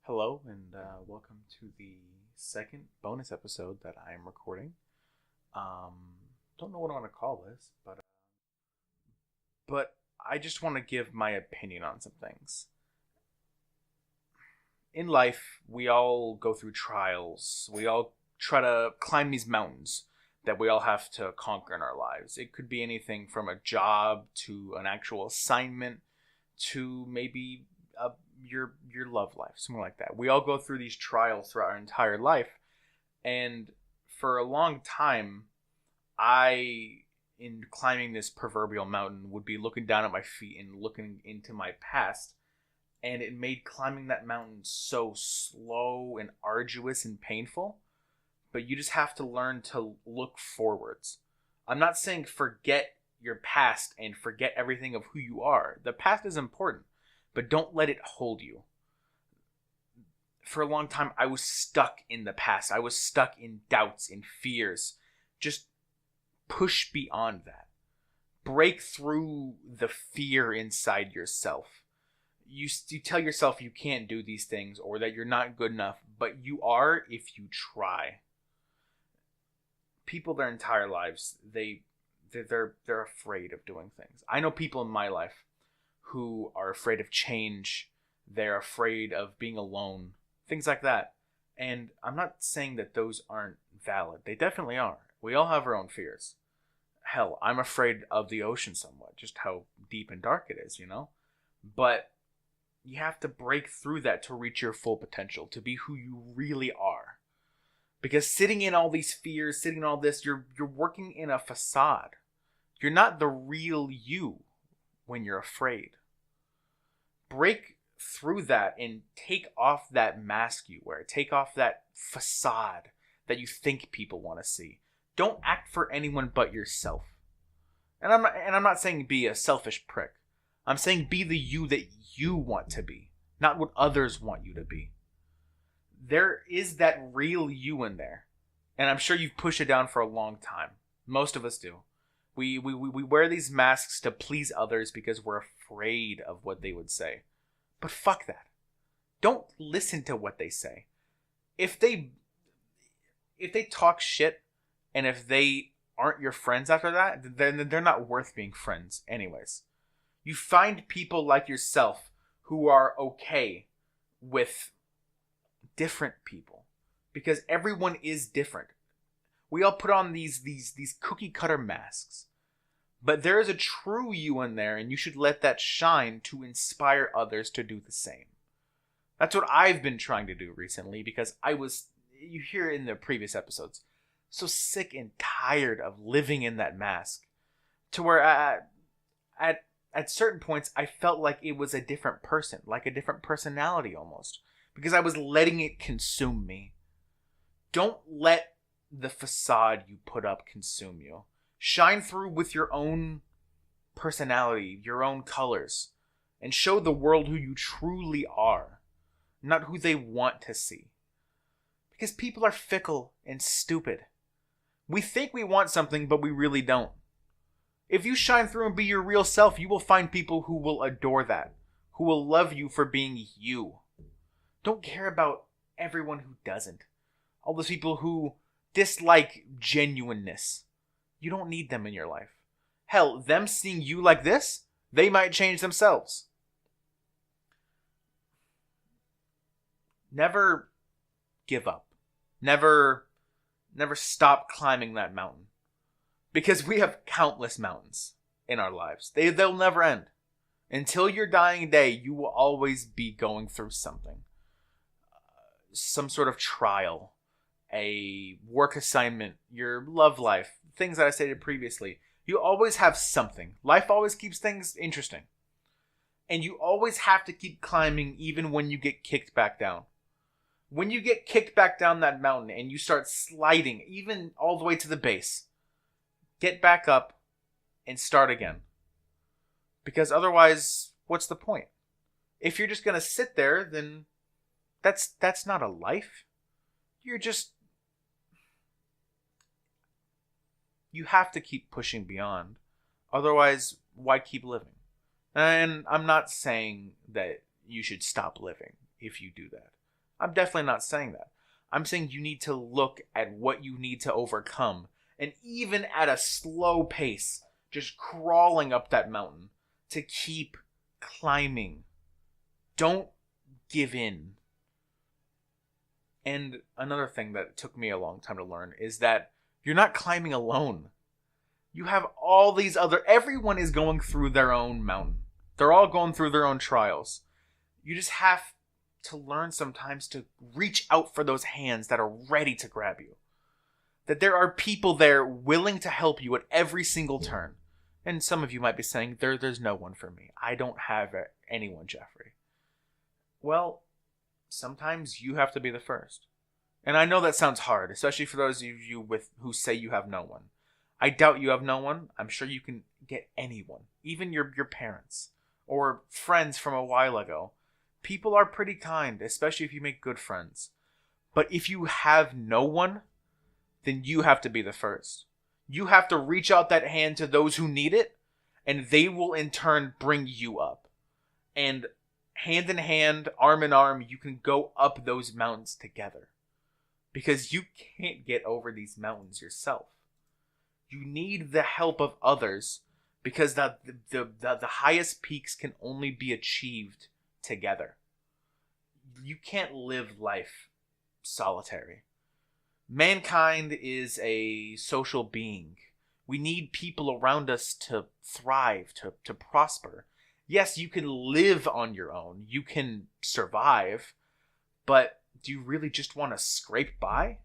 Hello, and welcome to the second bonus episode that I am recording. Um, don't know what I want to call this, but I just want to give my opinion on some things. In life, we all go through trials. We all try to climb these mountains that we all have to conquer in our lives. It could be anything from a job to an actual assignment to maybe a, your love life, something like that. We all go through these trials throughout our entire life, and for a long time, I, in climbing this proverbial mountain, would be looking down at my feet and looking into my past, and it made climbing that mountain so slow and arduous and painful. But you just have to learn to look forwards. I'm not saying forget your past and forget everything of who you are. The past is important, but don't let it hold you. For a long time, I was stuck in the past. I was stuck in doubts and fears. Just push beyond that. Break through the fear inside yourself. You tell yourself you can't do these things or that you're not good enough, but you are if you try. People their entire lives, they're afraid of doing things. I know people in my life who are afraid of change. They're afraid of being alone, things like that. And I'm not saying that those aren't valid. They definitely are. We all have our own fears. Hell, I'm afraid of the ocean somewhat, just how deep and dark it is, you know? But you have to break through that to reach your full potential, to be who you really are. Because sitting in all these fears, sitting in all this, you're working in a facade. You're not the real you when you're afraid. Break through that and take off that mask you wear. Take off that facade that you think people want to see. Don't act for anyone but yourself. And I'm not saying be a selfish prick. I'm saying be the you that you want to be, not what others want you to be. There is that real you in there. And I'm sure you've pushed it down for a long time. Most of us do. We wear these masks to please others because we're afraid of what they would say. But fuck that. Don't listen to what they say. If they talk shit and if they aren't your friends after that, then they're not worth being friends anyways. You find people like yourself who are okay with different people, because everyone is different. We all put on these cookie cutter masks, but there is a true you in there, and you should let that shine to inspire others to do the same. That's what I've been trying to do recently, because I was, you hear in the previous episodes, so sick and tired of living in that mask, to where at certain points I felt like it was a different person, like a different personality almost, because I was letting it consume me. Don't let the facade you put up consume you. Shine through with your own personality, your own colors, and show the world who you truly are, not who they want to see. Because people are fickle and stupid. We think we want something, but we really don't. If you shine through and be your real self, you will find people who will adore that, who will love you for being you. Don't care about everyone who doesn't. All those people who dislike genuineness. You don't need them in your life. Hell, them seeing you like this, they might change themselves. Never give up. Never stop climbing that mountain. Because we have countless mountains in our lives. They'll never end. Until your dying day, you will always be going through something. Some sort of trial, a work assignment, your love life, things that I stated previously. You always have something. Life always keeps things interesting. And you always have to keep climbing even when you get kicked back down. When you get kicked back down that mountain and you start sliding, even all the way to the base, get back up and start again. Because otherwise, what's the point? If you're just going to sit there, then that's not a life. You have to keep pushing beyond. Otherwise, why keep living? And I'm not saying that you should stop living if you do that. I'm definitely not saying that. I'm saying you need to look at what you need to overcome. And even at a slow pace, just crawling up that mountain to keep climbing. Don't give in. And another thing that took me a long time to learn is that you're not climbing alone. You have all these everyone is going through their own mountain. They're all going through their own trials. You just have to learn sometimes to reach out for those hands that are ready to grab you. That there are people there willing to help you at every single turn. And some of you might be saying, there's no one for me. I don't have anyone, Jeffrey. Well, sometimes you have to be the first. And I know that sounds hard, especially for those of you who say you have no one. I doubt you have no one. I'm sure you can get anyone, even your parents or friends from a while ago. People are pretty kind, especially if you make good friends. But if you have no one, then you have to be the first. You have to reach out that hand to those who need it, and they will in turn bring you up. And hand in hand, arm in arm, you can go up those mountains together. Because you can't get over these mountains yourself. You need the help of others, because the highest peaks can only be achieved together. You can't live life solitary. Mankind is a social being. We need people around us to thrive, to prosper. Yes, you can live on your own. You can survive. But do you really just want to scrape by?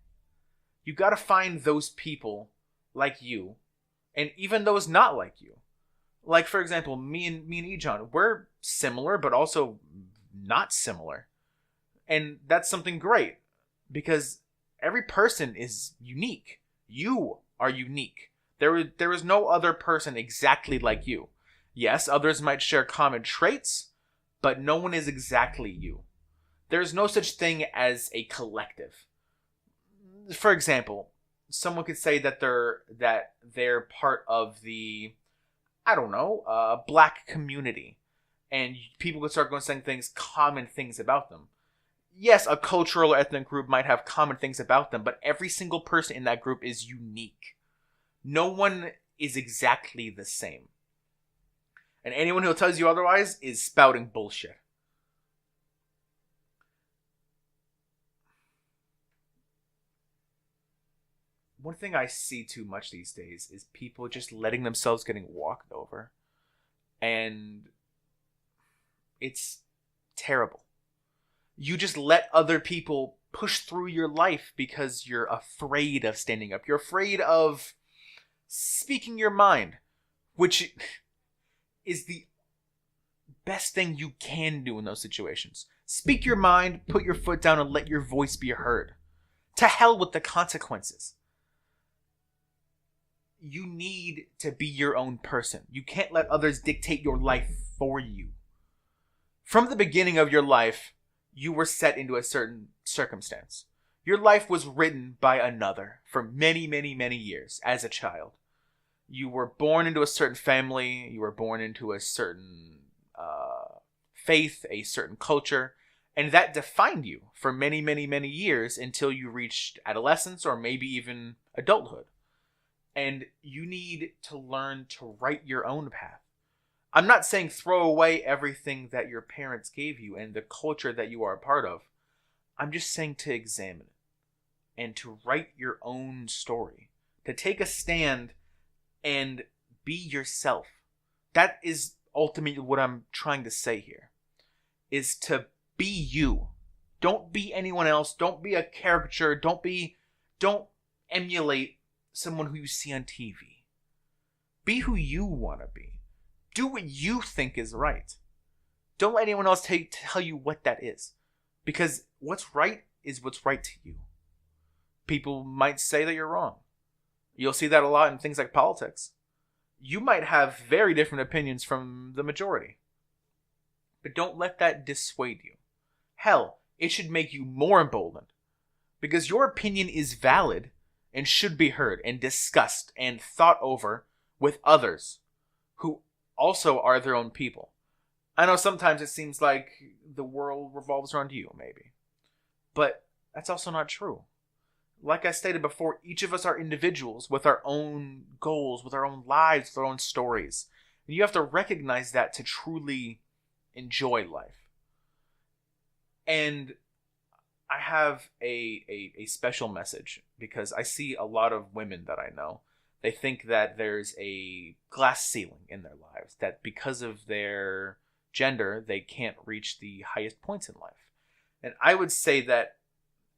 You got to find those people like you, and even those not like you. Like, for example, me and Ejon, we're similar, but also not similar. And that's something great, because every person is unique. You are unique. There is no other person exactly like you. Yes, others might share common traits, but no one is exactly you. There's no such thing as a collective. For example, someone could say that they're part of the, I don't know, black community, and people could start going saying common things about them. Yes, a cultural or ethnic group might have common things about them, but every single person in that group is unique. No one is exactly the same. And anyone who tells you otherwise is spouting bullshit. One thing I see too much these days is people just letting themselves getting walked over. And it's terrible. You just let other people push through your life because you're afraid of standing up. You're afraid of speaking your mind, which is the best thing you can do in those situations. Speak your mind, put your foot down, and let your voice be heard. To hell with the consequences. You need to be your own person. You can't let others dictate your life for you. From the beginning of your life, you were set into a certain circumstance. Your life was written by another for many, many, many years as a child. You were born into a certain family. You were born into a certain faith, a certain culture. And that defined you for many, many, many years until you reached adolescence or maybe even adulthood. And you need to learn to write your own path. I'm not saying throw away everything that your parents gave you and the culture that you are a part of. I'm just saying to examine it and to write your own story. To take a stand and be yourself. That is ultimately what I'm trying to say here. Is to be you. Don't be anyone else. Don't be a caricature. Don't emulate someone who you see on TV. Be who you want to be. Do what you think is right. Don't let anyone else tell you what that is. Because what's right is what's right to you. People might say that you're wrong. You'll see that a lot in things like politics. You might have very different opinions from the majority. But don't let that dissuade you. Hell, it should make you more emboldened. Because your opinion is valid and should be heard and discussed and thought over with others who also are their own people. I know sometimes it seems like the world revolves around you, maybe. But that's also not true. Like I stated before, each of us are individuals with our own goals, with our own lives, with our own stories. And you have to recognize that to truly enjoy life. And I have a special message because I see a lot of women that I know. They think that there's a glass ceiling in their lives, that because of their gender, they can't reach the highest points in life. And I would say that,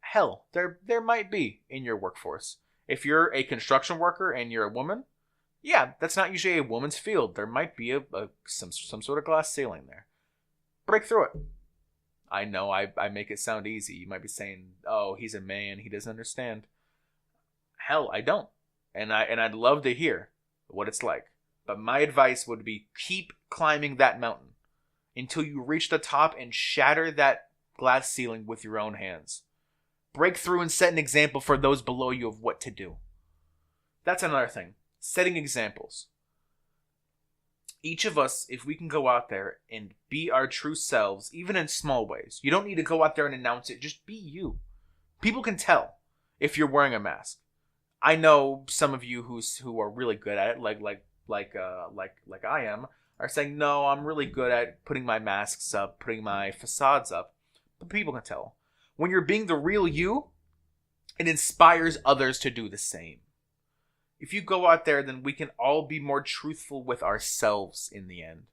hell, there might be in your workforce. If you're a construction worker and you're a woman, yeah, that's not usually a woman's field. There might be some sort of glass ceiling there. Break through it. I know I make it sound easy. You might be saying, "Oh, he's a man. He doesn't understand." Hell, I don't. And I'd love to hear what it's like. But my advice would be keep climbing that mountain until you reach the top and shatter that glass ceiling with your own hands. Break through and set an example for those below you of what to do. That's another thing. Setting examples. Each of us, if we can go out there and be our true selves, even in small ways. You don't need to go out there and announce it. Just be you. People can tell if you're wearing a mask. I know some of you who are really good at it, like I am, are saying, "No, I'm really good at putting my masks up, putting my facades up." But people can tell. When you're being the real you, it inspires others to do the same. If you go out there, then we can all be more truthful with ourselves in the end.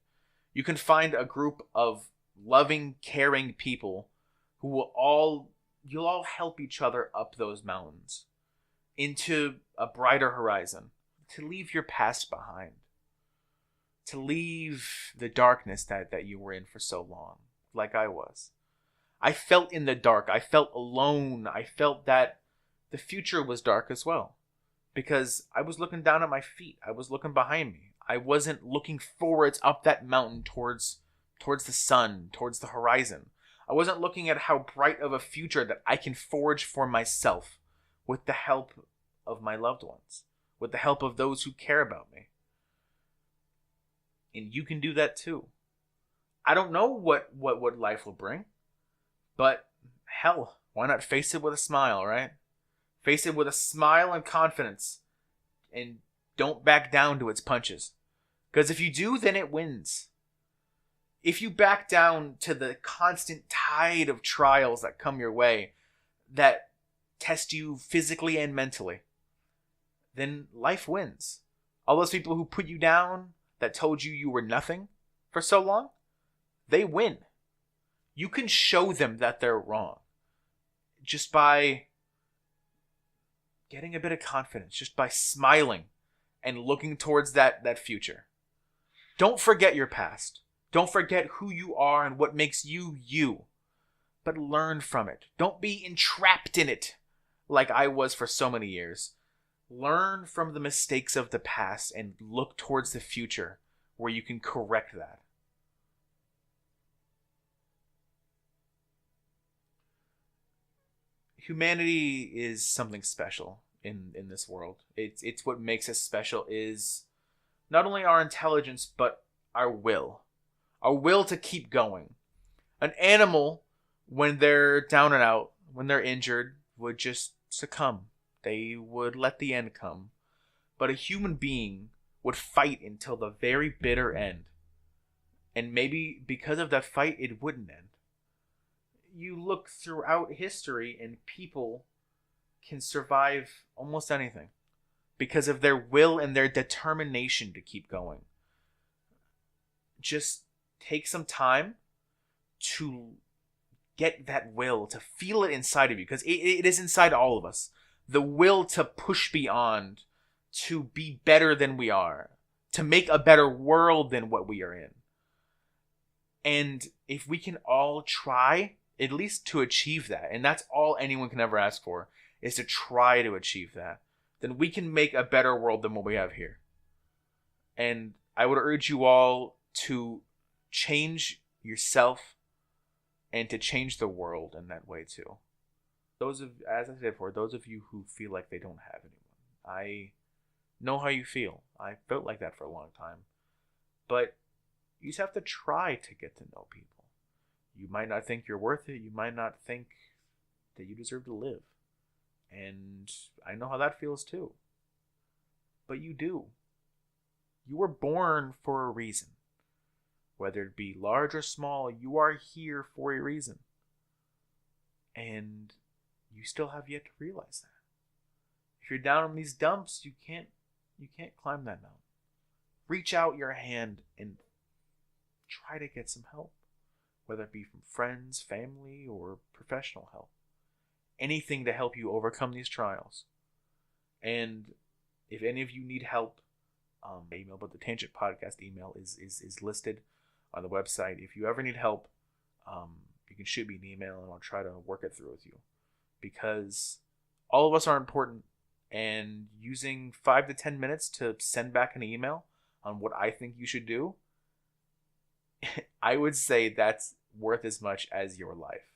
You can find a group of loving, caring people who you'll all help each other up those mountains into a brighter horizon, to leave your past behind, to leave the darkness that you were in for so long, like I was. I felt in the dark. I felt alone. I felt that the future was dark as well. Because I was looking down at my feet. I was looking behind me. I wasn't looking forwards up that mountain towards the sun, towards the horizon. I wasn't looking at how bright of a future that I can forge for myself with the help of my loved ones, with the help of those who care about me. And you can do that too. I don't know what life will bring, but hell, why not face it with a smile, right? Face it with a smile and confidence, and don't back down to its punches. Because if you do, then it wins. If you back down to the constant tide of trials that come your way, that test you physically and mentally, then life wins. All those people who put you down, that told you were nothing for so long, they win. You can show them that they're wrong just by getting a bit of confidence, just by smiling and looking towards that future. Don't forget your past. Don't forget who you are and what makes you you. But learn from it. Don't be entrapped in it like I was for so many years. Learn from the mistakes of the past and look towards the future where you can correct that. Humanity is something special in this world. It's what makes us special is not only our intelligence, but our will. Our will to keep going. An animal, when they're down and out, when they're injured, would just succumb. They would let the end come. But a human being would fight until the very bitter end. And maybe because of that fight, it wouldn't end. You look throughout history and people can survive almost anything because of their will and their determination to keep going. Just take some time to get that will, to feel it inside of you, because it is inside all of us. The will to push beyond, to be better than we are, to make a better world than what we are in. And if we can all try at least to achieve that, and that's all anyone can ever ask for, is to try to achieve that, then we can make a better world than what we have here. And I would urge you all to change yourself and to change the world in that way too. As I said before, those of you who feel like they don't have anyone, I know how you feel. I felt like that for a long time. But you just have to try to get to know people. You might not think you're worth it. You might not think that you deserve to live. And I know how that feels too. But you do. You were born for a reason. Whether it be large or small, you are here for a reason. And you still have yet to realize that. If you're down in these dumps, you can't climb that mountain. Reach out your hand and try to get some help, whether it be from friends, family, or professional help. Anything to help you overcome these trials. And if any of you need help, email, but the Tangent Podcast email is listed on the website. If you ever need help, you can shoot me an email and I'll try to work it through with you. Because all of us are important, and using 5 to 10 minutes to send back an email on what I think you should do, I would say that's worth as much as your life.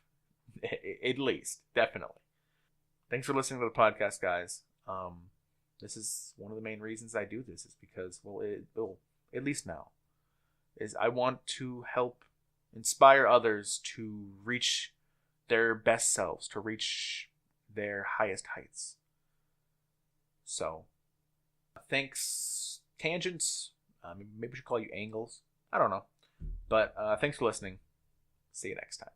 At least, definitely. Thanks for listening to the podcast, guys. This is one of the main reasons I do this, is because, at least now, is I want to help inspire others to reach their best selves, to reach their highest heights. So, thanks, Tangents. Maybe we should call you Angles. I don't know. But thanks for listening. See you next time.